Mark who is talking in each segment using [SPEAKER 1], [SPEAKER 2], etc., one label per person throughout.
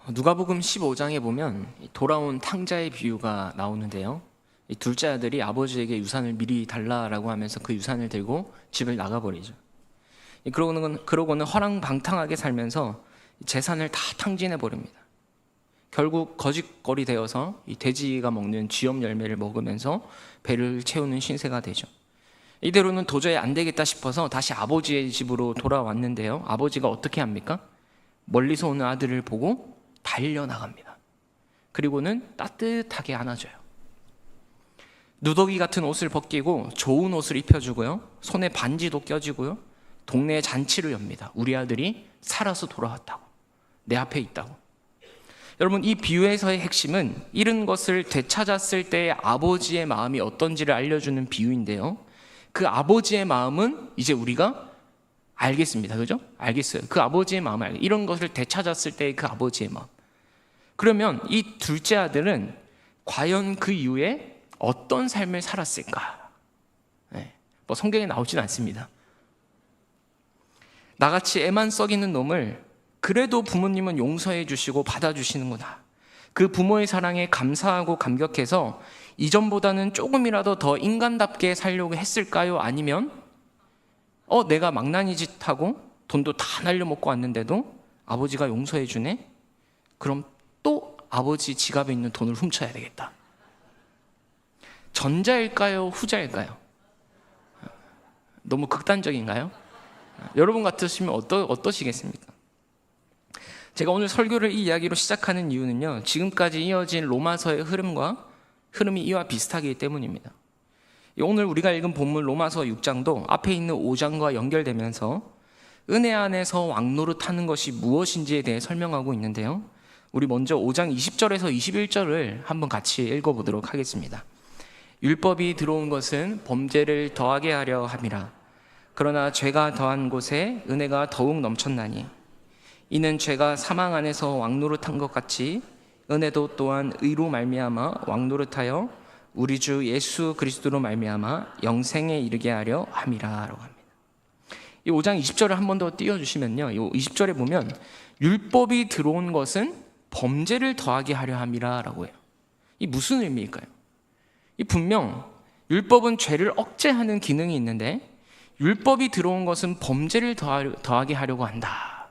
[SPEAKER 1] 누가복음 15장에 보면 돌아온 탕자의 비유가 나오는데요. 이 둘째 아들이 아버지에게 유산을 미리 달라라고 하면서 그 유산을 들고 집을 나가버리죠. 그러고는 허랑방탕하게 살면서 재산을 다 탕진해 버립니다. 결국 거짓거리 되어서 이 돼지가 먹는 쥐염 열매를 먹으면서 배를 채우는 신세가 되죠. 이대로는 도저히 안 되겠다 싶어서 다시 아버지의 집으로 돌아왔는데요. 아버지가 어떻게 합니까? 멀리서 오는 아들을 보고 달려나갑니다. 그리고는 따뜻하게 안아줘요. 누더기 같은 옷을 벗기고 좋은 옷을 입혀주고요. 손에 반지도 껴주고요. 동네에 잔치를 엽니다. 우리 아들이 살아서 돌아왔다고, 내 앞에 있다고. 여러분, 이 비유에서의 핵심은 잃은 것을 되찾았을 때의 아버지의 마음이 어떤지를 알려주는 비유인데요. 그 아버지의 마음은 이제 우리가 알겠습니다. 그죠? 알겠어요. 그 아버지의 마음을 알겠어요. 이런 것을 되찾았을 때의 그 아버지의 마음. 그러면 이 둘째 아들은 과연 그 이후에 어떤 삶을 살았을까? 뭐 성경에 나오진 않습니다. 나같이 애만 썩이는 놈을 그래도 부모님은 용서해 주시고 받아주시는구나. 그 부모의 사랑에 감사하고 감격해서 이전보다는 조금이라도 더 인간답게 살려고 했을까요? 아니면 내가 망나니 짓하고 돈도 다 날려먹고 왔는데도 아버지가 용서해 주네? 그럼 또 아버지 지갑에 있는 돈을 훔쳐야 되겠다. 전자일까요? 후자일까요? 너무 극단적인가요? 여러분 같으시면 어떠시겠습니까? 제가 오늘 설교를 이 이야기로 시작하는 이유는요, 지금까지 이어진 로마서의 흐름이 이와 비슷하기 때문입니다. 오늘 우리가 읽은 본문 로마서 6장도 앞에 있는 5장과 연결되면서 은혜 안에서 왕노릇하는 것이 무엇인지에 대해 설명하고 있는데요. 우리 먼저 5장 20절에서 21절을 한번 같이 읽어보도록 하겠습니다. 율법이 들어온 것은 범죄를 더하게 하려 함이라. 그러나 죄가 더한 곳에 은혜가 더욱 넘쳤나니 이는 죄가 사망 안에서 왕노릇한 것 같이 은혜도 또한 의로 말미암아 왕노릇하여 우리 주 예수 그리스도로 말미암아 영생에 이르게 하려 함이라라고 합니다. 이 5장 20절을 한 번 더 띄워주시면요, 이 20절에 보면 율법이 들어온 것은 범죄를 더하게 하려 함이라라고 해요. 이 무슨 의미일까요? 이 분명 율법은 죄를 억제하는 기능이 있는데 율법이 들어온 것은 범죄를 더하게 하려고 한다.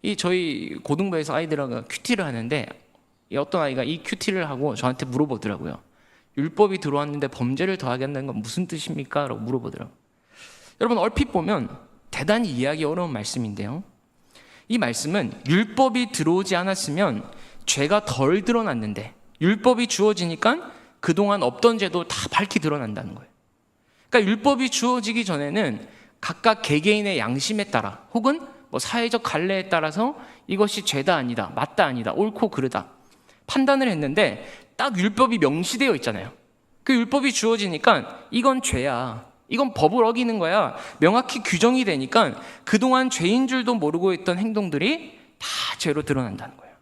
[SPEAKER 1] 이 저희 고등부에서 아이들하고 큐티를 하는데 어떤 아이가 이 큐티를 하고 저한테 물어보더라고요. 율법이 들어왔는데 범죄를 더하게 한다는 건 무슨 뜻입니까? 라고 물어보더라고요. 여러분, 얼핏 보면 대단히 이해하기 어려운 말씀인데요, 이 말씀은 율법이 들어오지 않았으면 죄가 덜 드러났는데 율법이 주어지니까 그동안 없던 죄도 다 밝히 드러난다는 거예요. 그러니까 율법이 주어지기 전에는 각각 개개인의 양심에 따라 혹은 뭐 사회적 관례에 따라서 이것이 죄다 아니다, 맞다 아니다, 옳고 그르다 판단을 했는데 딱 율법이 명시되어 있잖아요. 그 율법이 주어지니까 이건 죄야, 이건 법을 어기는 거야, 명확히 규정이 되니까 그동안 죄인 줄도 모르고 있던 행동들이 다 죄로 드러난다는 거예요.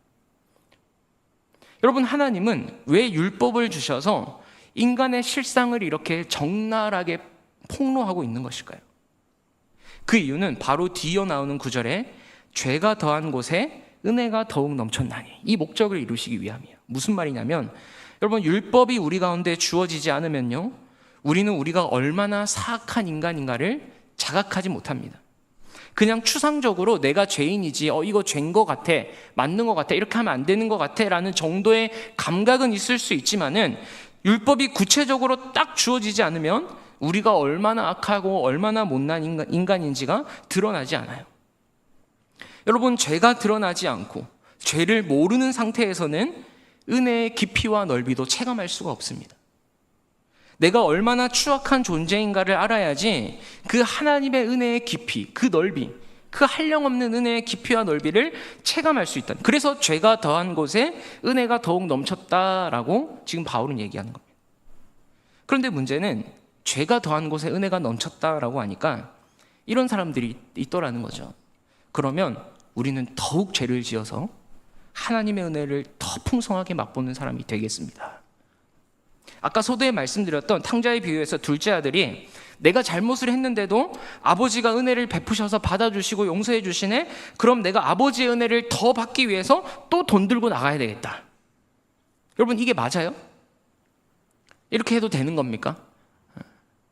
[SPEAKER 1] 여러분, 하나님은 왜 율법을 주셔서 인간의 실상을 이렇게 적나라하게 폭로하고 있는 것일까요? 그 이유는 바로 뒤이어 나오는 구절에 죄가 더한 곳에 은혜가 더욱 넘쳤나니, 이 목적을 이루시기 위함이에요. 무슨 말이냐면, 여러분, 율법이 우리 가운데 주어지지 않으면요, 우리는 우리가 얼마나 사악한 인간인가를 자각하지 못합니다. 그냥 추상적으로 내가 죄인이지, 이거 죄인 것 같아, 맞는 것 같아, 이렇게 하면 안 되는 것 같아 라는 정도의 감각은 있을 수 있지만은 율법이 구체적으로 딱 주어지지 않으면 우리가 얼마나 악하고 얼마나 못난 인간인지가 드러나지 않아요. 여러분, 죄가 드러나지 않고 죄를 모르는 상태에서는 은혜의 깊이와 넓이도 체감할 수가 없습니다. 내가 얼마나 추악한 존재인가를 알아야지 그 하나님의 은혜의 깊이, 그 넓이, 그 한량없는 은혜의 깊이와 넓이를 체감할 수 있다. 그래서 죄가 더한 곳에 은혜가 더욱 넘쳤다라고 지금 바울은 얘기하는 겁니다. 그런데 문제는 죄가 더한 곳에 은혜가 넘쳤다라고 하니까 이런 사람들이 있더라는 거죠. 그러면 우리는 더욱 죄를 지어서 하나님의 은혜를 더 풍성하게 맛보는 사람이 되겠습니다. 아까 서두에 말씀드렸던 탕자의 비유에서 둘째 아들이 내가 잘못을 했는데도 아버지가 은혜를 베푸셔서 받아주시고 용서해 주시네? 그럼 내가 아버지의 은혜를 더 받기 위해서 또 돈 들고 나가야 되겠다. 여러분, 이게 맞아요? 이렇게 해도 되는 겁니까?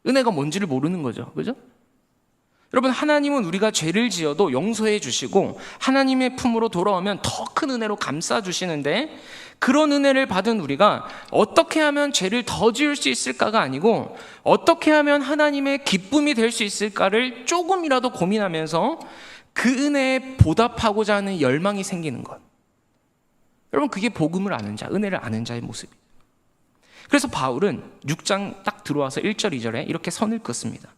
[SPEAKER 1] 은혜가 뭔지를 모르는 거죠. 그죠? 여러분, 하나님은 우리가 죄를 지어도 용서해 주시고 하나님의 품으로 돌아오면 더 큰 은혜로 감싸 주시는데, 그런 은혜를 받은 우리가 어떻게 하면 죄를 더 지을 수 있을까가 아니고 어떻게 하면 하나님의 기쁨이 될 수 있을까를 조금이라도 고민하면서 그 은혜에 보답하고자 하는 열망이 생기는 것. 여러분, 그게 복음을 아는 자, 은혜를 아는 자의 모습이에요. 그래서 바울은 6장 딱 들어와서 1절 2절에 이렇게 선을 긋습니다.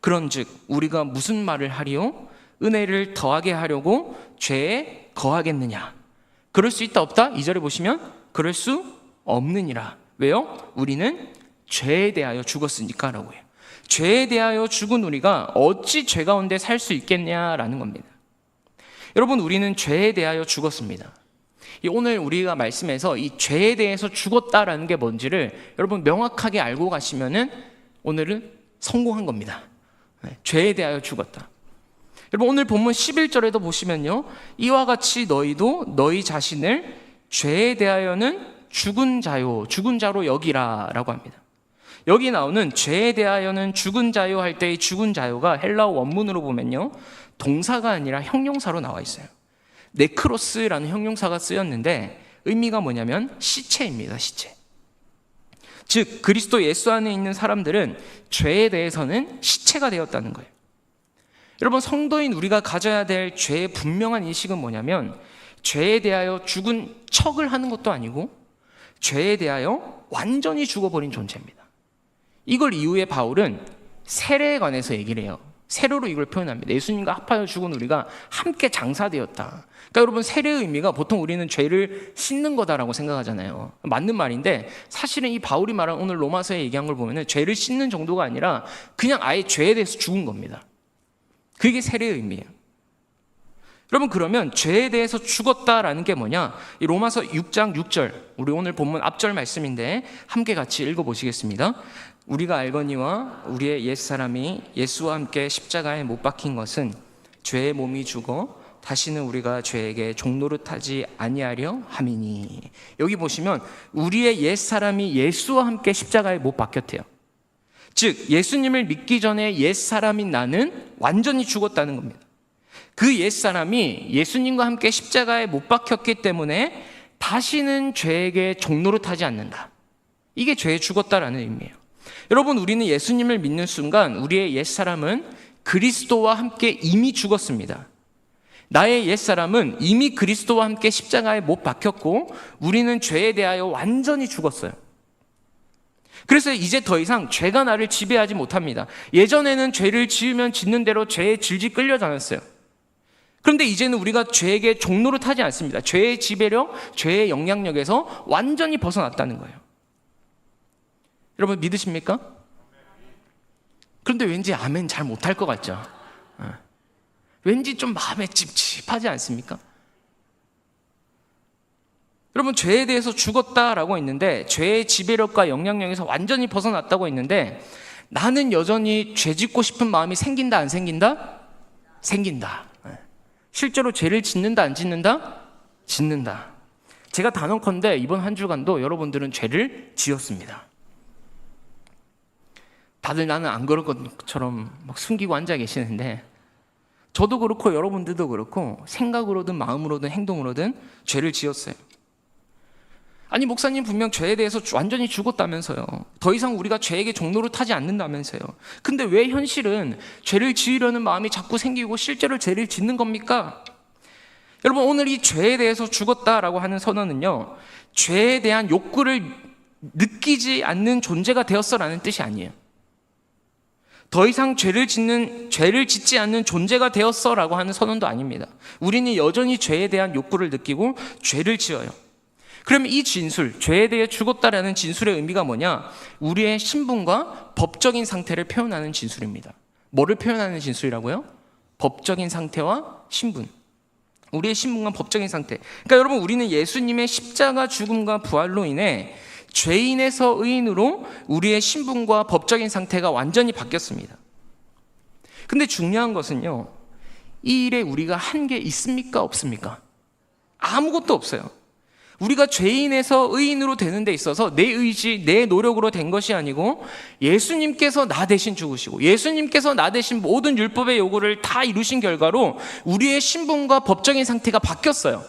[SPEAKER 1] 그런즉 우리가 무슨 말을 하리요? 은혜를 더하게 하려고 죄에 거하겠느냐? 그럴 수 있다 없다? 2절에 보시면 그럴 수 없느니라. 왜요? 우리는 죄에 대하여 죽었으니까 라고 해요. 죄에 대하여 죽은 우리가 어찌 죄 가운데 살 수 있겠냐라는 겁니다. 여러분, 우리는 죄에 대하여 죽었습니다. 오늘 우리가 말씀에서 이 죄에 대해서 죽었다라는 게 뭔지를 여러분 명확하게 알고 가시면은 오늘은 성공한 겁니다. 죄에 대하여 죽었다. 여러분, 오늘 본문 11절에도 보시면요, 이와 같이 너희도 너희 자신을 죄에 대하여는 죽은 자요, 죽은 자로 여기라 라고 합니다. 여기 나오는 죄에 대하여는 죽은 자요 할 때의 죽은 자요가 헬라어 원문으로 보면요, 동사가 아니라 형용사로 나와 있어요. 네크로스라는 형용사가 쓰였는데 의미가 뭐냐면 시체입니다. 시체. 즉 그리스도 예수 안에 있는 사람들은 죄에 대해서는 시체가 되었다는 거예요. 여러분, 성도인 우리가 가져야 될 죄의 분명한 인식은 뭐냐면 죄에 대하여 죽은 척을 하는 것도 아니고 죄에 대하여 완전히 죽어버린 존재입니다. 이걸 이후에 바울은 세례에 관해서 얘기를 해요. 세례로 이걸 표현합니다. 예수님과 합하여 죽은 우리가 함께 장사되었다. 그러니까 여러분, 세례의 의미가 보통 우리는 죄를 씻는 거다라고 생각하잖아요. 맞는 말인데 사실은 이 바울이 말한 오늘 로마서에 얘기한 걸 보면 죄를 씻는 정도가 아니라 그냥 아예 죄에 대해서 죽은 겁니다. 그게 세례의 의미예요. 여러분, 그러면 죄에 대해서 죽었다라는 게 뭐냐? 이 로마서 6장 6절, 우리 오늘 본문 앞절 말씀인데 함께 같이 읽어보시겠습니다. 우리가 알거니와 우리의 옛사람이 예수와 함께 십자가에 못 박힌 것은 죄의 몸이 죽어 다시는 우리가 죄에게 종노릇하지 아니하려 함이니. 여기 보시면 우리의 옛사람이 예수와 함께 십자가에 못 박혔대요. 즉 예수님을 믿기 전에 옛사람인 나는 완전히 죽었다는 겁니다. 그 옛사람이 예수님과 함께 십자가에 못 박혔기 때문에 다시는 죄에게 종노릇하지 않는다. 이게 죄에 죽었다라는 의미예요. 여러분, 우리는 예수님을 믿는 순간 우리의 옛사람은 그리스도와 함께 이미 죽었습니다. 나의 옛사람은 이미 그리스도와 함께 십자가에 못 박혔고 우리는 죄에 대하여 완전히 죽었어요. 그래서 이제 더 이상 죄가 나를 지배하지 못합니다. 예전에는 죄를 지으면 짓는 대로 죄에 질질 끌려다녔어요. 그런데 이제는 우리가 죄에게 종노릇하지 않습니다. 죄의 지배력, 죄의 영향력에서 완전히 벗어났다는 거예요. 여러분, 믿으십니까? 그런데 왠지 아멘 잘 못할 것 같죠? 왠지 좀 마음에 찝찝하지 않습니까? 여러분, 죄에 대해서 죽었다라고 했는데 죄의 지배력과 영향력에서 완전히 벗어났다고 했는데 나는 여전히 죄 짓고 싶은 마음이 생긴다 안 생긴다? 생긴다. 실제로 죄를 짓는다 안 짓는다? 짓는다. 제가 단언컨대 이번 한 주간도 여러분들은 죄를 지었습니다. 다들 나는 안 그럴 것처럼 막 숨기고 앉아 계시는데 저도 그렇고 여러분들도 그렇고 생각으로든 마음으로든 행동으로든 죄를 지었어요. 아니, 목사님 분명 죄에 대해서 완전히 죽었다면서요. 더 이상 우리가 죄에게 종노릇하지 않는다면서요. 근데 왜 현실은 죄를 지으려는 마음이 자꾸 생기고 실제로 죄를 짓는 겁니까? 여러분, 오늘 이 죄에 대해서 죽었다라고 하는 선언은요, 죄에 대한 욕구를 느끼지 않는 존재가 되었어라는 뜻이 아니에요. 더 이상 죄를 짓지 않는 존재가 되었어라고 하는 선언도 아닙니다. 우리는 여전히 죄에 대한 욕구를 느끼고 죄를 지어요. 그럼 이 진술, 죄에 대해 죽었다라는 진술의 의미가 뭐냐? 우리의 신분과 법적인 상태를 표현하는 진술입니다. 뭐를 표현하는 진술이라고요? 법적인 상태와 신분. 우리의 신분과 법적인 상태. 그러니까 여러분, 우리는 예수님의 십자가 죽음과 부활로 인해 죄인에서 의인으로 우리의 신분과 법적인 상태가 완전히 바뀌었습니다. 근데 중요한 것은요, 이 일에 우리가 한 게 있습니까? 없습니까? 아무것도 없어요. 우리가 죄인에서 의인으로 되는 데 있어서 내 의지, 내 노력으로 된 것이 아니고 예수님께서 나 대신 죽으시고 예수님께서 나 대신 모든 율법의 요구를 다 이루신 결과로 우리의 신분과 법적인 상태가 바뀌었어요.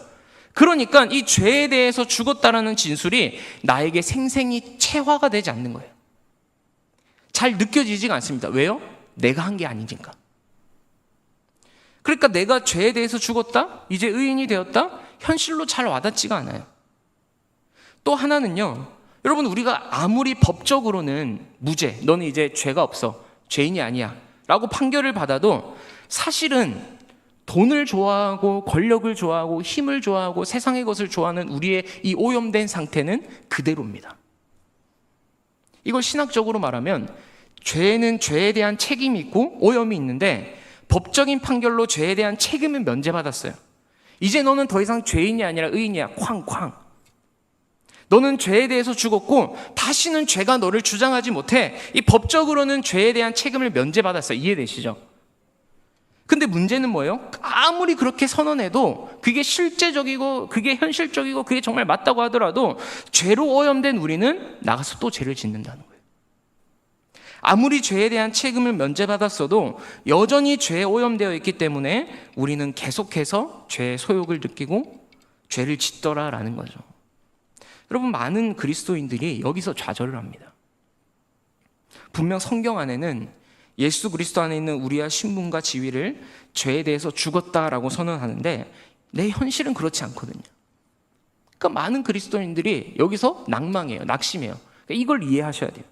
[SPEAKER 1] 그러니까 이 죄에 대해서 죽었다라는 진술이 나에게 생생히 체화가 되지 않는 거예요. 잘 느껴지지가 않습니다. 왜요? 내가 한 게 아니니까. 그러니까 내가 죄에 대해서 죽었다? 이제 의인이 되었다? 현실로 잘 와닿지가 않아요. 또 하나는요, 여러분, 우리가 아무리 법적으로는 무죄, 너는 이제 죄가 없어, 죄인이 아니야 라고 판결을 받아도 사실은 돈을 좋아하고 권력을 좋아하고 힘을 좋아하고 세상의 것을 좋아하는 우리의 이 오염된 상태는 그대로입니다. 이걸 신학적으로 말하면 죄는 죄에 대한 책임이 있고 오염이 있는데 법적인 판결로 죄에 대한 책임은 면제받았어요. 이제 너는 더 이상 죄인이 아니라 의인이야. 쾅쾅. 너는 죄에 대해서 죽었고 다시는 죄가 너를 주장하지 못해. 이 법적으로는 죄에 대한 책임을 면제받았어요. 이해되시죠? 근데 문제는 뭐예요? 아무리 그렇게 선언해도 그게 실제적이고 그게 현실적이고 그게 정말 맞다고 하더라도 죄로 오염된 우리는 나가서 또 죄를 짓는다는 거예요. 아무리 죄에 대한 책임을 면제받았어도 여전히 죄에 오염되어 있기 때문에 우리는 계속해서 죄의 소욕을 느끼고 죄를 짓더라라는 거죠. 여러분, 많은 그리스도인들이 여기서 좌절을 합니다. 분명 성경 안에는 예수 그리스도 안에 있는 우리의 신분과 지위를 죄에 대해서 죽었다라고 선언하는데 내 현실은 그렇지 않거든요. 그러니까 많은 그리스도인들이 여기서 낭망해요. 낙심해요. 그러니까 이걸 이해하셔야 돼요.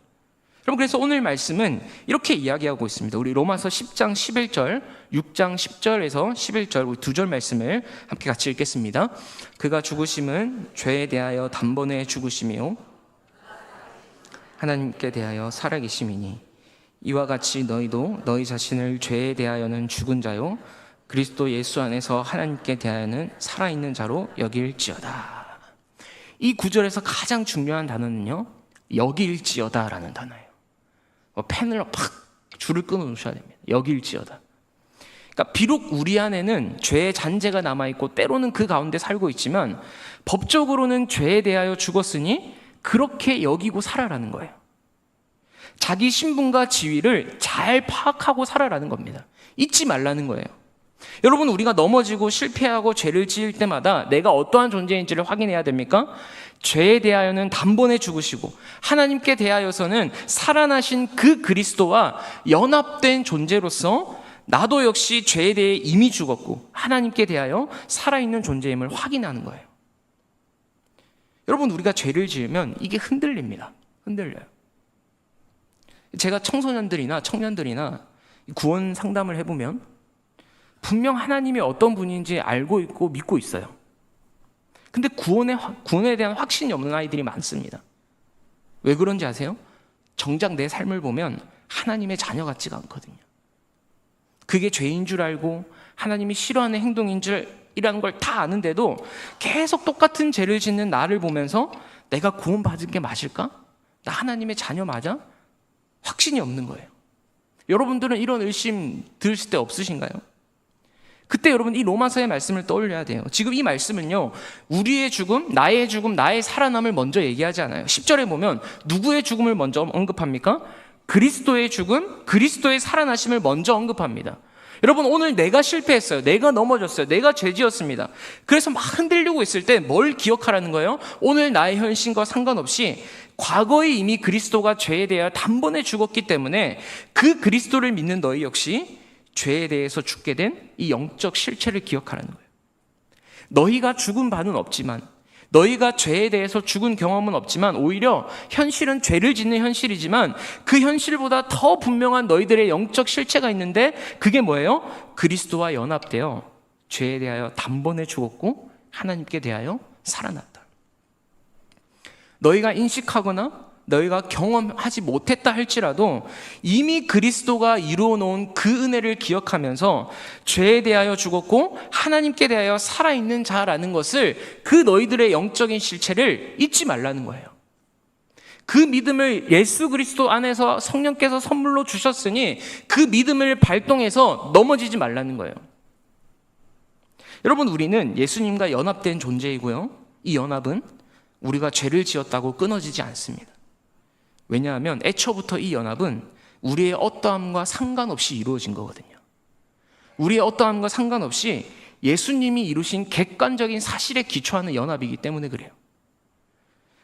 [SPEAKER 1] 여러분, 그래서 오늘 말씀은 이렇게 이야기하고 있습니다. 우리 로마서 10장 11절, 6장 10절에서 11절 우리 두 절 말씀을 함께 같이 읽겠습니다. 그가 죽으심은 죄에 대하여 단번에 죽으심이요 하나님께 대하여 살아계심이니 이와 같이 너희도 너희 자신을 죄에 대하여는 죽은 자요 그리스도 예수 안에서 하나님께 대하여는 살아있는 자로 여길지어다. 이 구절에서 가장 중요한 단어는요, 여길지어다라는 단어예요. 펜을 팍 줄을 끊어 놓으셔야 됩니다. 여길지어다. 그러니까 비록 우리 안에는 죄의 잔재가 남아있고 때로는 그 가운데 살고 있지만 법적으로는 죄에 대하여 죽었으니 그렇게 여기고 살아라는 거예요. 자기 신분과 지위를 잘 파악하고 살아라는 겁니다. 잊지 말라는 거예요. 여러분, 우리가 넘어지고 실패하고 죄를 지을 때마다 내가 어떠한 존재인지를 확인해야 됩니까? 죄에 대하여는 단번에 죽으시고 하나님께 대하여서는 살아나신 그 그리스도와 연합된 존재로서 나도 역시 죄에 대해 이미 죽었고 하나님께 대하여 살아있는 존재임을 확인하는 거예요. 여러분, 우리가 죄를 지으면 이게 흔들립니다. 흔들려요. 제가 청소년들이나 청년들이나 구원 상담을 해보면 분명 하나님이 어떤 분인지 알고 있고 믿고 있어요. 근데 구원에 대한 확신이 없는 아이들이 많습니다. 왜 그런지 아세요? 정작 내 삶을 보면 하나님의 자녀 같지가 않거든요. 그게 죄인 줄 알고 하나님이 싫어하는 행동인 줄이라는 걸 다 아는데도 계속 똑같은 죄를 짓는 나를 보면서 내가 구원받은 게 맞을까? 나 하나님의 자녀 맞아? 확신이 없는 거예요. 여러분들은 이런 의심 들으실 때 없으신가요? 그때 여러분 이 로마서의 말씀을 떠올려야 돼요. 지금 이 말씀은요, 우리의 죽음, 나의 살아남을 먼저 얘기하지 않아요. 10절에 보면 누구의 죽음을 먼저 언급합니까? 그리스도의 죽음, 그리스도의 살아나심을 먼저 언급합니다. 여러분, 오늘 내가 실패했어요. 내가 넘어졌어요. 내가 죄지었습니다. 그래서 막 흔들리고 있을 때 뭘 기억하라는 거예요? 오늘 나의 현실과 상관없이 과거에 이미 그리스도가 죄에 대하여 단번에 죽었기 때문에 그 그리스도를 믿는 너희 역시 죄에 대해서 죽게 된 이 영적 실체를 기억하라는 거예요. 너희가 죽은 바는 없지만, 너희가 죄에 대해서 죽은 경험은 없지만 오히려 현실은 죄를 짓는 현실이지만 그 현실보다 더 분명한 너희들의 영적 실체가 있는데 그게 뭐예요? 그리스도와 연합되어 죄에 대하여 단번에 죽었고 하나님께 대하여 살아났다. 너희가 인식하거나 너희가 경험하지 못했다 할지라도 이미 그리스도가 이루어 놓은 그 은혜를 기억하면서 죄에 대하여 죽었고 하나님께 대하여 살아있는 자라는 것을, 그 너희들의 영적인 실체를 잊지 말라는 거예요. 그 믿음을 예수 그리스도 안에서 성령께서 선물로 주셨으니 그 믿음을 발동해서 넘어지지 말라는 거예요. 여러분, 우리는 예수님과 연합된 존재이고요. 이 연합은 우리가 죄를 지었다고 끊어지지 않습니다. 왜냐하면 애초부터 이 연합은 우리의 어떠함과 상관없이 이루어진 거거든요. 우리의 어떠함과 상관없이 예수님이 이루신 객관적인 사실에 기초하는 연합이기 때문에 그래요.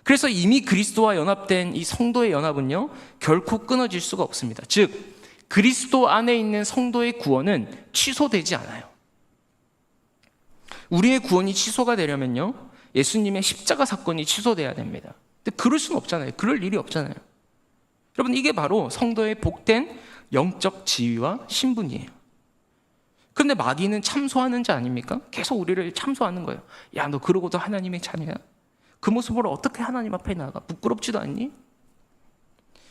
[SPEAKER 1] 그래서 이미 그리스도와 연합된 이 성도의 연합은요, 결코 끊어질 수가 없습니다. 즉, 그리스도 안에 있는 성도의 구원은 취소되지 않아요. 우리의 구원이 취소가 되려면요, 예수님의 십자가 사건이 취소돼야 됩니다. 근데 그럴 수는 없잖아요. 그럴 일이 없잖아요. 여러분, 이게 바로 성도의 복된 영적 지위와 신분이에요. 그런데 마귀는 참소하는 자 아닙니까? 계속 우리를 참소하는 거예요. 야, 너 그러고도 하나님의 자녀야? 그 모습으로 어떻게 하나님 앞에 나가? 부끄럽지도 않니?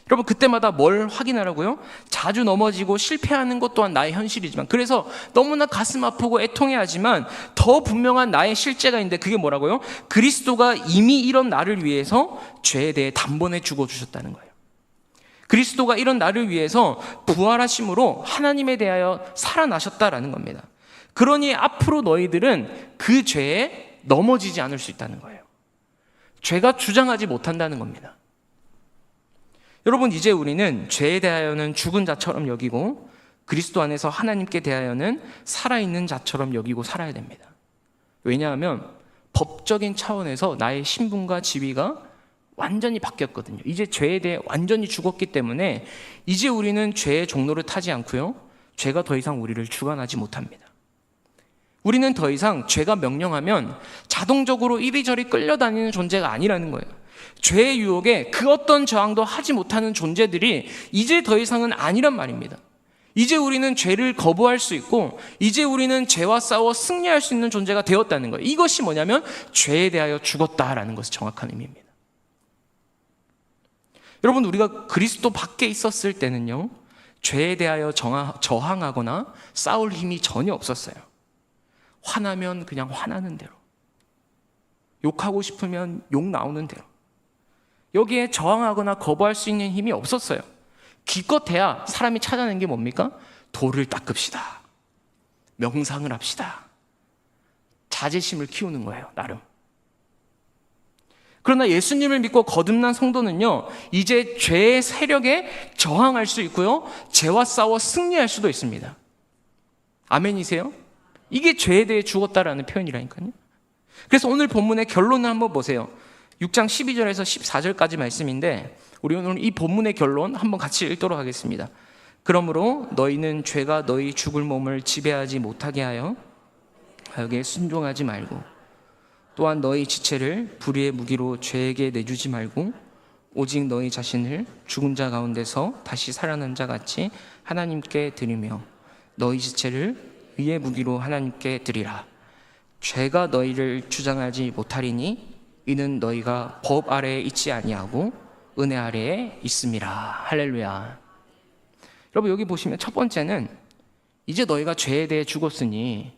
[SPEAKER 1] 여러분, 그때마다 뭘 확인하라고요? 자주 넘어지고 실패하는 것 또한 나의 현실이지만, 그래서 너무나 가슴 아프고 애통해하지만 더 분명한 나의 실제가 있는데, 그게 뭐라고요? 그리스도가 이미 이런 나를 위해서 죄에 대해 단번에 죽어주셨다는 거예요. 그리스도가 이런 나를 위해서 부활하심으로 하나님에 대하여 살아나셨다라는 겁니다. 그러니 앞으로 너희들은 그 죄에 넘어지지 않을 수 있다는 거예요. 죄가 주장하지 못한다는 겁니다. 여러분, 이제 우리는 죄에 대하여는 죽은 자처럼 여기고 그리스도 안에서 하나님께 대하여는 살아있는 자처럼 여기고 살아야 됩니다. 왜냐하면 법적인 차원에서 나의 신분과 지위가 완전히 바뀌었거든요. 이제 죄에 대해 완전히 죽었기 때문에 이제 우리는 죄의 종로를 타지 않고요, 죄가 더 이상 우리를 주관하지 못합니다. 우리는 더 이상 죄가 명령하면 자동적으로 이리저리 끌려다니는 존재가 아니라는 거예요. 죄의 유혹에 그 어떤 저항도 하지 못하는 존재들이 이제 더 이상은 아니란 말입니다. 이제 우리는 죄를 거부할 수 있고, 이제 우리는 죄와 싸워 승리할 수 있는 존재가 되었다는 거예요. 이것이 뭐냐면 죄에 대하여 죽었다라는 것이 정확한 의미입니다. 여러분, 우리가 그리스도 밖에 있었을 때는요, 죄에 대하여 저항하거나 싸울 힘이 전혀 없었어요. 화나면 그냥 화나는 대로, 욕하고 싶으면 욕 나오는 대로, 여기에 저항하거나 거부할 수 있는 힘이 없었어요. 기껏해야 사람이 찾아낸 게 뭡니까? 돌을 닦읍시다, 명상을 합시다, 자제심을 키우는 거예요, 나름. 그러나 예수님을 믿고 거듭난 성도는요, 이제 죄의 세력에 저항할 수 있고요, 죄와 싸워 승리할 수도 있습니다. 아멘이세요? 이게 죄에 대해 죽었다라는 표현이라니까요. 그래서 오늘 본문의 결론을 한번 보세요. 6장 12절에서 14절까지 말씀인데, 우리 오늘 이 본문의 결론 한번 같이 읽도록 하겠습니다. 그러므로 너희는 죄가 너희 죽을 몸을 지배하지 못하게 하여 여기에 순종하지 말고, 또한 너희 지체를 불의의 무기로 죄에게 내주지 말고, 오직 너희 자신을 죽은 자 가운데서 다시 살아난 자 같이 하나님께 드리며 너희 지체를 의의 무기로 하나님께 드리라. 죄가 너희를 주장하지 못하리니 이는 너희가 법 아래에 있지 아니하고 은혜 아래에 있음이라. 할렐루야. 여러분, 여기 보시면 첫 번째는 이제 너희가 죄에 대해 죽었으니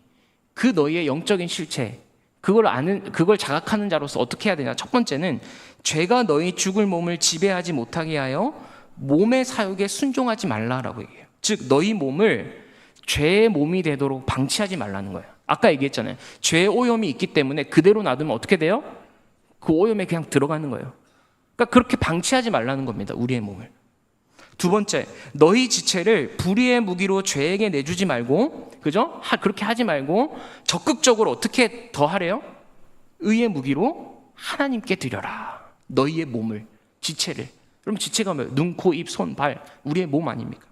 [SPEAKER 1] 그 너희의 영적인 실체, 그걸 자각하는 자로서 어떻게 해야 되냐? 첫 번째는 죄가 너희 죽을 몸을 지배하지 못하게 하여 몸의 사욕에 순종하지 말라라고 얘기해요. 즉, 너희 몸을 죄의 몸이 되도록 방치하지 말라는 거예요. 아까 얘기했잖아요. 죄의 오염이 있기 때문에 그대로 놔두면 어떻게 돼요? 그 오염에 그냥 들어가는 거예요. 그러니까 그렇게 방치하지 말라는 겁니다, 우리의 몸을. 두 번째, 너희 지체를 불의의 무기로 죄에게 내주지 말고, 그죠? 그렇게 하지 말고 적극적으로 어떻게 더 하래요? 의의 무기로 하나님께 드려라. 너희의 몸을, 지체를. 그럼 지체가 뭐예요? 눈, 코, 입, 손, 발, 우리의 몸 아닙니까?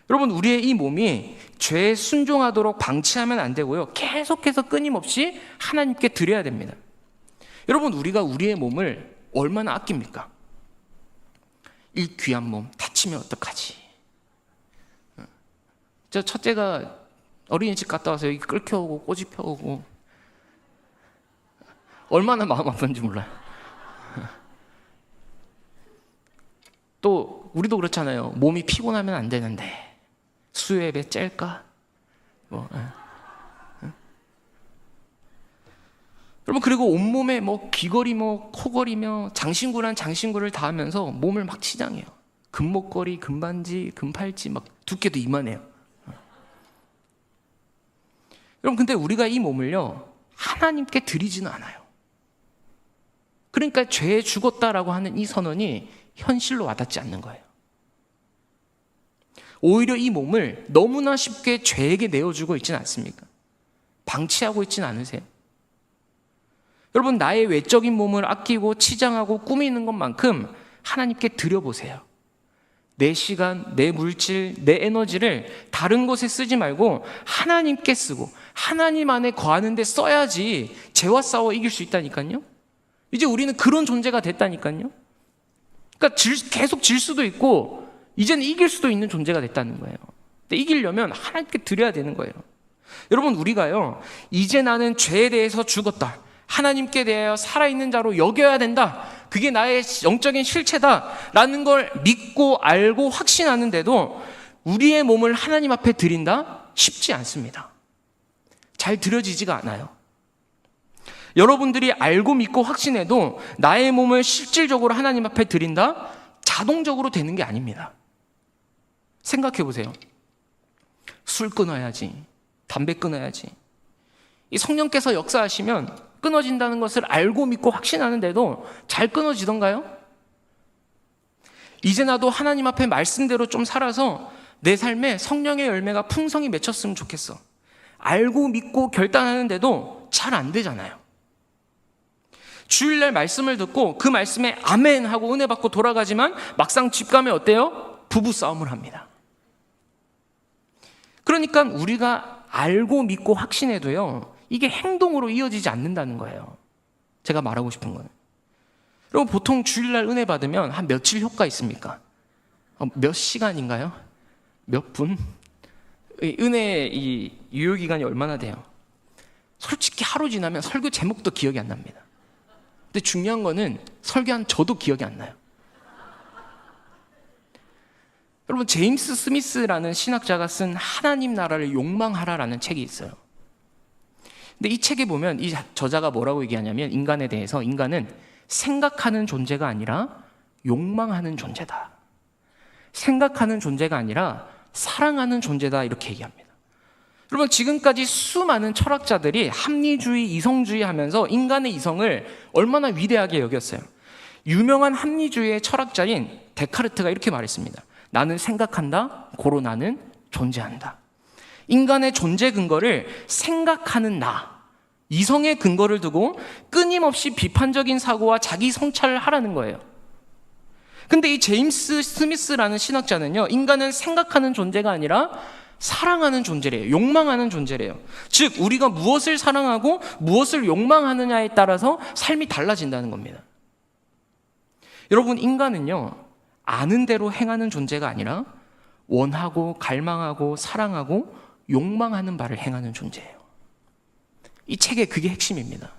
[SPEAKER 1] 여러분, 우리의 이 몸이 죄에 순종하도록 방치하면 안 되고요, 계속해서 끊임없이 하나님께 드려야 됩니다. 여러분, 우리가 우리의 몸을 얼마나 아낍니까? 이 귀한 몸 다치면 어떡하지? 저 첫째가 어린이집 갔다 와서 여기 끌켜오고 꼬집혀오고 얼마나 마음 아픈지 몰라요. 또 우리도 그렇잖아요. 몸이 피곤하면 안 되는데 수요예배 짤까? 여러분, 그리고 온몸에 귀걸이 코걸이며 장신구란 장신구를 다 하면서 몸을 막 치장해요. 금목걸이, 금반지, 금팔찌, 막 두께도 이만해요. 여러분, 근데 우리가 이 몸을요, 하나님께 드리지는 않아요. 그러니까 죄에 죽었다라고 하는 이 선언이 현실로 와닿지 않는 거예요. 오히려 이 몸을 너무나 쉽게 죄에게 내어주고 있지는 않습니까? 방치하고 있지는 않으세요? 여러분, 나의 외적인 몸을 아끼고 치장하고 꾸미는 것만큼 하나님께 드려보세요. 내 시간, 내 물질, 내 에너지를 다른 곳에 쓰지 말고 하나님께 쓰고 하나님 안에 거하는 데 써야지 죄와 싸워 이길 수 있다니까요. 이제 우리는 그런 존재가 됐다니까요. 그러니까 계속 질 수도 있고 이제는 이길 수도 있는 존재가 됐다는 거예요. 근데 이기려면 하나님께 드려야 되는 거예요. 여러분, 우리가요, 이제 나는 죄에 대해서 죽었다, 하나님께 대하여 살아있는 자로 여겨야 된다, 그게 나의 영적인 실체다라는 걸 믿고 알고 확신하는데도 우리의 몸을 하나님 앞에 드린다? 쉽지 않습니다. 잘 드려지지가 않아요. 여러분들이 알고 믿고 확신해도 나의 몸을 실질적으로 하나님 앞에 드린다? 자동적으로 되는 게 아닙니다. 생각해 보세요. 술 끊어야지, 담배 끊어야지. 이 성령께서 역사하시면 끊어진다는 것을 알고 믿고 확신하는데도 잘 끊어지던가요? 이제 나도 하나님 앞에 말씀대로 좀 살아서 내 삶에 성령의 열매가 풍성히 맺혔으면 좋겠어. 알고 믿고 결단하는데도 잘 안 되잖아요. 주일날 말씀을 듣고 그 말씀에 아멘 하고 은혜 받고 돌아가지만 막상 집 가면 어때요? 부부싸움을 합니다. 그러니까 우리가 알고 믿고 확신해도요, 이게 행동으로 이어지지 않는다는 거예요. 제가 말하고 싶은 거는, 여러분, 보통 주일날 은혜 받으면 한 며칠 효과 있습니까? 몇 시간인가요? 몇 분? 은혜 이 유효기간이 얼마나 돼요? 솔직히 하루 지나면 설교 제목도 기억이 안 납니다. 근데 중요한 거는 설교한 저도 기억이 안 나요. 여러분, 제임스 스미스라는 신학자가 쓴 하나님 나라를 욕망하라라는 책이 있어요. 근데 이 책에 보면 이 저자가 뭐라고 얘기하냐면, 인간에 대해서, 인간은 생각하는 존재가 아니라 욕망하는 존재다. 생각하는 존재가 아니라 사랑하는 존재다, 이렇게 얘기합니다. 여러분, 지금까지 수많은 철학자들이 합리주의, 이성주의 하면서 인간의 이성을 얼마나 위대하게 여겼어요. 유명한 합리주의의 철학자인 데카르트가 이렇게 말했습니다. 나는 생각한다, 고로 나는 존재한다. 인간의 존재 근거를 생각하는 나, 이성의 근거를 두고 끊임없이 비판적인 사고와 자기 성찰을 하라는 거예요. 근데 이 제임스 스미스라는 신학자는요, 인간은 생각하는 존재가 아니라 사랑하는 존재래요. 욕망하는 존재래요. 즉, 우리가 무엇을 사랑하고 무엇을 욕망하느냐에 따라서 삶이 달라진다는 겁니다. 여러분, 인간은요, 아는 대로 행하는 존재가 아니라 원하고 갈망하고 사랑하고 욕망하는 바를 행하는 존재예요. 이 책의 그게 핵심입니다.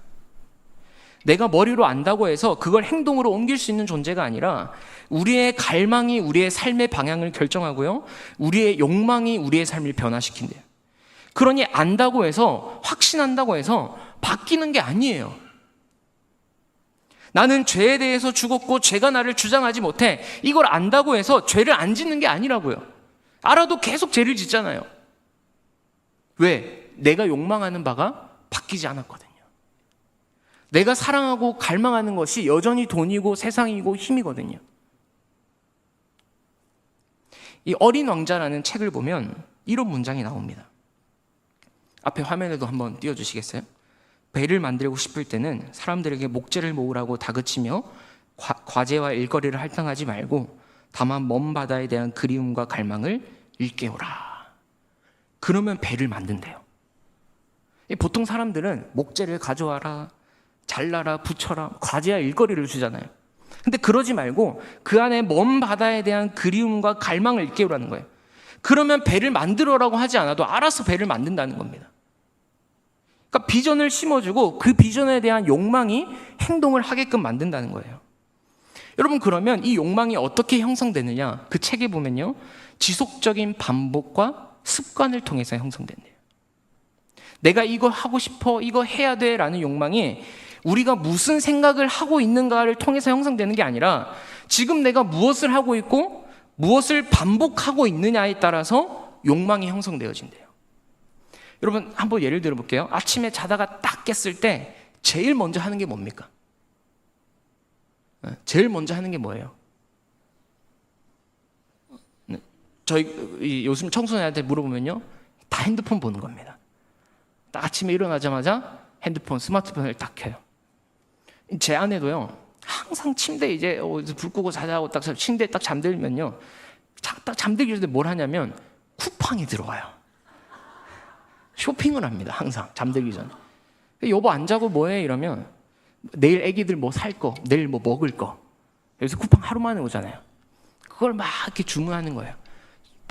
[SPEAKER 1] 내가 머리로 안다고 해서 그걸 행동으로 옮길 수 있는 존재가 아니라 우리의 갈망이 우리의 삶의 방향을 결정하고요, 우리의 욕망이 우리의 삶을 변화시킨대요. 그러니 안다고 해서, 확신한다고 해서 바뀌는 게 아니에요. 나는 죄에 대해서 죽었고 죄가 나를 주장하지 못해, 이걸 안다고 해서 죄를 안 짓는 게 아니라고요. 알아도 계속 죄를 짓잖아요. 왜? 내가 욕망하는 바가 바뀌지 않았거든요. 내가 사랑하고 갈망하는 것이 여전히 돈이고 세상이고 힘이거든요. 이 어린 왕자라는 책을 보면 이런 문장이 나옵니다. 앞에 화면에도 한번 띄워주시겠어요? 배를 만들고 싶을 때는 사람들에게 목재를 모으라고 다그치며 과제와 일거리를 할당하지 말고 다만 먼 바다에 대한 그리움과 갈망을 일깨우라. 그러면 배를 만든대요. 보통 사람들은 목재를 가져와라, 잘라라, 붙여라, 과제와 일거리를 주잖아요. 근데 그러지 말고 그 안에 먼 바다에 대한 그리움과 갈망을 일깨우라는 거예요. 그러면 배를 만들어라고 하지 않아도 알아서 배를 만든다는 겁니다. 그러니까 비전을 심어주고 그 비전에 대한 욕망이 행동을 하게끔 만든다는 거예요. 여러분, 그러면 이 욕망이 어떻게 형성되느냐? 그 책에 보면요, 지속적인 반복과 습관을 통해서 형성된대요. 내가 이거 하고 싶어, 이거 해야 돼 라는 욕망이 우리가 무슨 생각을 하고 있는가를 통해서 형성되는 게 아니라 지금 내가 무엇을 하고 있고 무엇을 반복하고 있느냐에 따라서 욕망이 형성되어진대요. 여러분 한번 예를 들어 볼게요. 아침에 자다가 딱 깼을 때 제일 먼저 하는 게 뭡니까? 제일 먼저 하는 게 뭐예요? 저희 요즘 청소년한테 물어보면요, 다 핸드폰 보는 겁니다. 딱 아침에 일어나자마자 핸드폰, 스마트폰을 딱 켜요. 제 아내도요, 항상 침대에 이제 불 끄고 자자고 딱 침대에 딱 잠들면요, 딱 잠들기 전에 뭘 하냐면 쿠팡이 들어와요. 쇼핑을 합니다. 항상 잠들기 전에. 여보 안 자고 뭐해? 이러면 내일 애기들 뭐 살 거, 내일 뭐 먹을 거. 여기서 쿠팡 하루 만에 오잖아요. 그걸 막 이렇게 주문하는 거예요.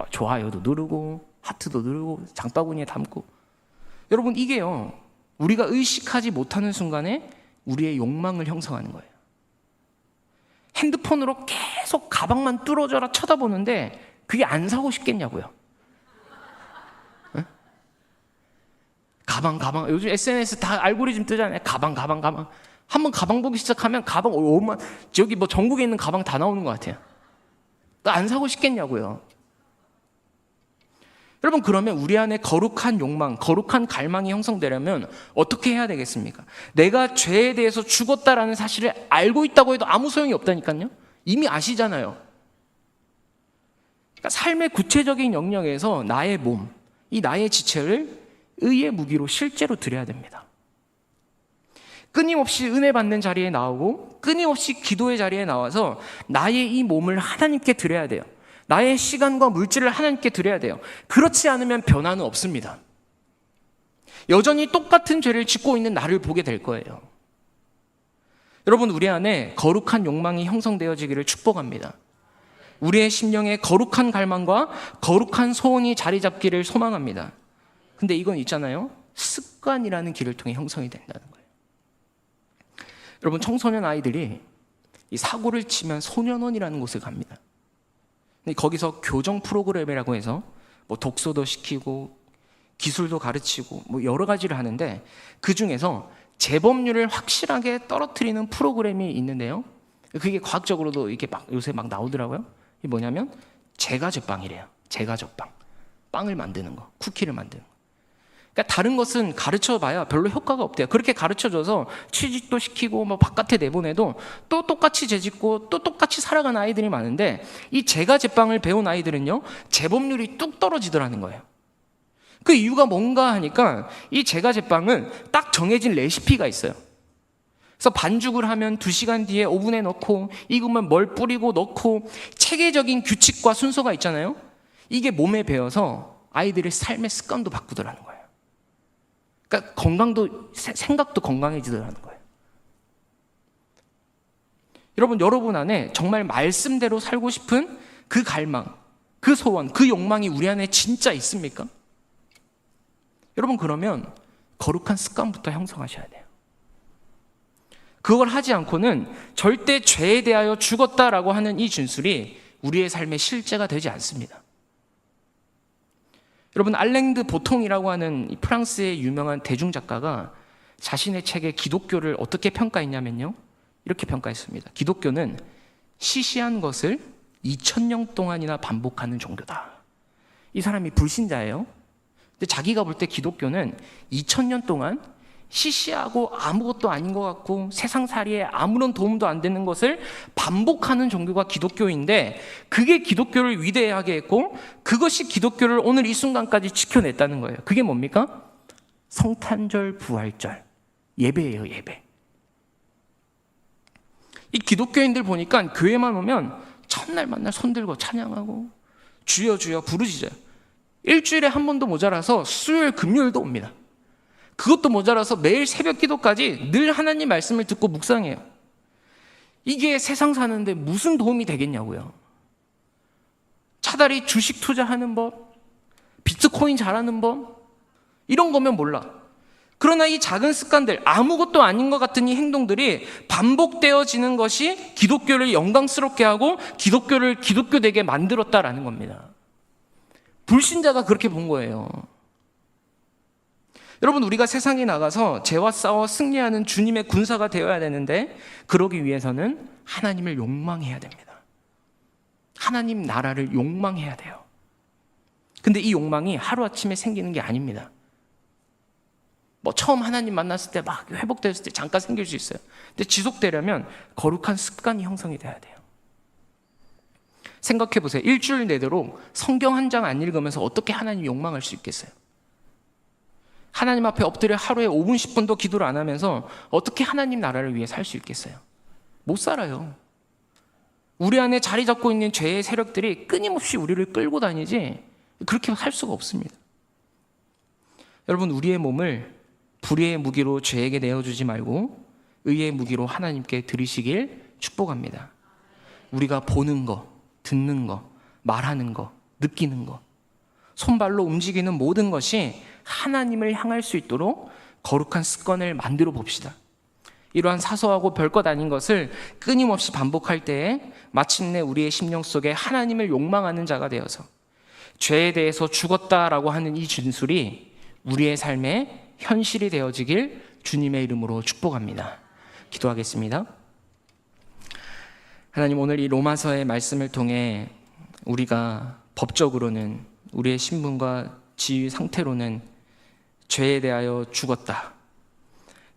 [SPEAKER 1] 좋아요도 누르고 하트도 누르고 장바구니에 담고. 여러분 이게요, 우리가 의식하지 못하는 순간에 우리의 욕망을 형성하는 거예요. 핸드폰으로 계속 가방만 뚫어져라 쳐다보는데 그게 안 사고 싶겠냐고요. 응? 가방 요즘 SNS 다 알고리즘 뜨잖아요. 가방 한번 가방 보기 시작하면 가방 얼마, 저기 뭐 전국에 있는 가방 다 나오는 것 같아요. 안 사고 싶겠냐고요. 여러분 그러면 우리 안에 거룩한 욕망, 거룩한 갈망이 형성되려면 어떻게 해야 되겠습니까? 내가 죄에 대해서 죽었다라는 사실을 알고 있다고 해도 아무 소용이 없다니까요. 이미 아시잖아요. 그러니까 삶의 구체적인 영역에서 나의 몸, 이 나의 지체를 의의 무기로 실제로 드려야 됩니다. 끊임없이 은혜 받는 자리에 나오고 끊임없이 기도의 자리에 나와서 나의 이 몸을 하나님께 드려야 돼요. 나의 시간과 물질을 하나님께 드려야 돼요. 그렇지 않으면 변화는 없습니다. 여전히 똑같은 죄를 짓고 있는 나를 보게 될 거예요. 여러분 우리 안에 거룩한 욕망이 형성되어지기를 축복합니다. 우리의 심령에 거룩한 갈망과 거룩한 소원이 자리 잡기를 소망합니다. 근데 이건 있잖아요, 습관이라는 길을 통해 형성이 된다는 거예요. 여러분 청소년 아이들이 이 사고를 치면 소년원이라는 곳을 갑니다. 거기서 교정 프로그램이라고 해서 뭐 독서도 시키고 기술도 가르치고 뭐 여러 가지를 하는데 그 중에서 재범률을 확실하게 떨어뜨리는 프로그램이 있는데요. 그게 과학적으로도 이렇게 막 요새 막 나오더라고요. 이게 뭐냐면 제과제빵이래요. 제과제빵. 빵을 만드는 거, 쿠키를 만드는 거. 그러니까 다른 것은 가르쳐봐야 별로 효과가 없대요. 그렇게 가르쳐줘서 취직도 시키고 뭐 바깥에 내보내도 또 똑같이 죄짓고 또 똑같이 살아가는 아이들이 많은데 이 제과제빵을 배운 아이들은요, 재범률이 뚝 떨어지더라는 거예요. 그 이유가 뭔가 하니까 이 제과제빵은 딱 정해진 레시피가 있어요. 그래서 반죽을 하면 2시간 뒤에 오븐에 넣고 익으면 뭘 뿌리고 넣고 체계적인 규칙과 순서가 있잖아요. 이게 몸에 배어서 아이들의 삶의 습관도 바꾸더라는 거예요. 그러니까 건강도, 생각도 건강해지더라는 거예요. 여러분 안에 정말 말씀대로 살고 싶은 그 갈망, 그 소원, 그 욕망이 우리 안에 진짜 있습니까? 여러분 그러면 거룩한 습관부터 형성하셔야 돼요. 그걸 하지 않고는 절대 죄에 대하여 죽었다라고 하는 이 진술이 우리의 삶의 실제가 되지 않습니다. 여러분 알랭드 보통이라고 하는 프랑스의 유명한 대중작가가 자신의 책에 기독교를 어떻게 평가했냐면요, 이렇게 평가했습니다. 기독교는 시시한 것을 2000년 동안이나 반복하는 종교다. 이 사람이 불신자예요. 근데 자기가 볼 때 기독교는 2000년 동안 시시하고 아무것도 아닌 것 같고 세상살이에 아무런 도움도 안 되는 것을 반복하는 종교가 기독교인데, 그게 기독교를 위대하게 했고 그것이 기독교를 오늘 이 순간까지 지켜냈다는 거예요. 그게 뭡니까? 성탄절, 부활절, 예배예요. 예배. 이 기독교인들 보니까 교회만 오면 첫날 만날 손들고 찬양하고 주여 주여 부르짖어요. 일주일에 한 번도 모자라서 수요일 금요일도 옵니다. 그것도 모자라서 매일 새벽 기도까지 늘 하나님 말씀을 듣고 묵상해요. 이게 세상 사는데 무슨 도움이 되겠냐고요. 차라리 주식 투자하는 법, 비트코인 잘하는 법, 이런 거면 몰라. 그러나 이 작은 습관들, 아무것도 아닌 것 같은 이 행동들이 반복되어지는 것이 기독교를 영광스럽게 하고 기독교를 기독교되게 만들었다라는 겁니다. 불신자가 그렇게 본 거예요. 여러분, 우리가 세상에 나가서 죄와 싸워 승리하는 주님의 군사가 되어야 되는데, 그러기 위해서는 하나님을 욕망해야 됩니다. 하나님 나라를 욕망해야 돼요. 근데 이 욕망이 하루아침에 생기는 게 아닙니다. 처음 하나님 만났을 때 막 회복됐을 때 잠깐 생길 수 있어요. 근데 지속되려면 거룩한 습관이 형성이 돼야 돼요. 생각해 보세요. 일주일 내도록 성경 한 장 안 읽으면서 어떻게 하나님 욕망할 수 있겠어요? 하나님 앞에 엎드려 하루에 5분 10분도 기도를 안 하면서 어떻게 하나님 나라를 위해 살 수 있겠어요? 못 살아요. 우리 안에 자리 잡고 있는 죄의 세력들이 끊임없이 우리를 끌고 다니지 그렇게 살 수가 없습니다. 여러분, 우리의 몸을 불의의 무기로 죄에게 내어주지 말고 의의 무기로 하나님께 드리시길 축복합니다. 우리가 보는 거, 듣는 거, 말하는 거, 느끼는 거, 손발로 움직이는 모든 것이 하나님을 향할 수 있도록 거룩한 습관을 만들어 봅시다. 이러한 사소하고 별것 아닌 것을 끊임없이 반복할 때에 마침내 우리의 심령 속에 하나님을 욕망하는 자가 되어서 죄에 대해서 죽었다라고 하는 이 진술이 우리의 삶에 현실이 되어지길 주님의 이름으로 축복합니다. 기도하겠습니다. 하나님, 오늘 이 로마서의 말씀을 통해 우리가 법적으로는 우리의 신분과 지위 상태로는 죄에 대하여 죽었다.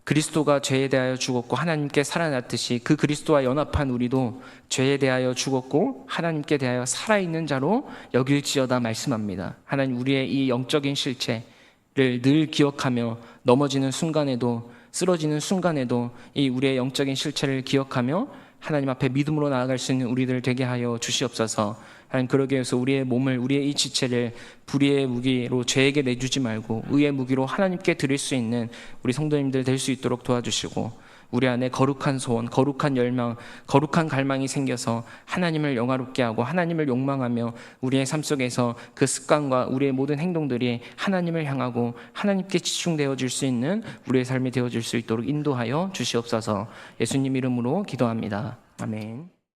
[SPEAKER 1] 그리스도가 죄에 대하여 죽었고 하나님께 살아났듯이 그 그리스도와 연합한 우리도 죄에 대하여 죽었고 하나님께 대하여 살아있는 자로 여길지어다 말씀합니다. 하나님, 우리의 이 영적인 실체를 늘 기억하며 넘어지는 순간에도 쓰러지는 순간에도 이 우리의 영적인 실체를 기억하며 하나님 앞에 믿음으로 나아갈 수 있는 우리들 되게 하여 주시옵소서. 하나님, 그러기 위해서 우리의 몸을, 우리의 이 지체를 불의의 무기로 죄에게 내주지 말고 의의 무기로 하나님께 드릴 수 있는 우리 성도님들 될 수 있도록 도와주시고, 우리 안에 거룩한 소원, 거룩한 열망, 거룩한 갈망이 생겨서 하나님을 영화롭게 하고 하나님을 욕망하며 우리의 삶 속에서 그 습관과 우리의 모든 행동들이 하나님을 향하고 하나님께 집중되어질 수 있는 우리의 삶이 되어질 수 있도록 인도하여 주시옵소서. 예수님 이름으로 기도합니다. 아멘.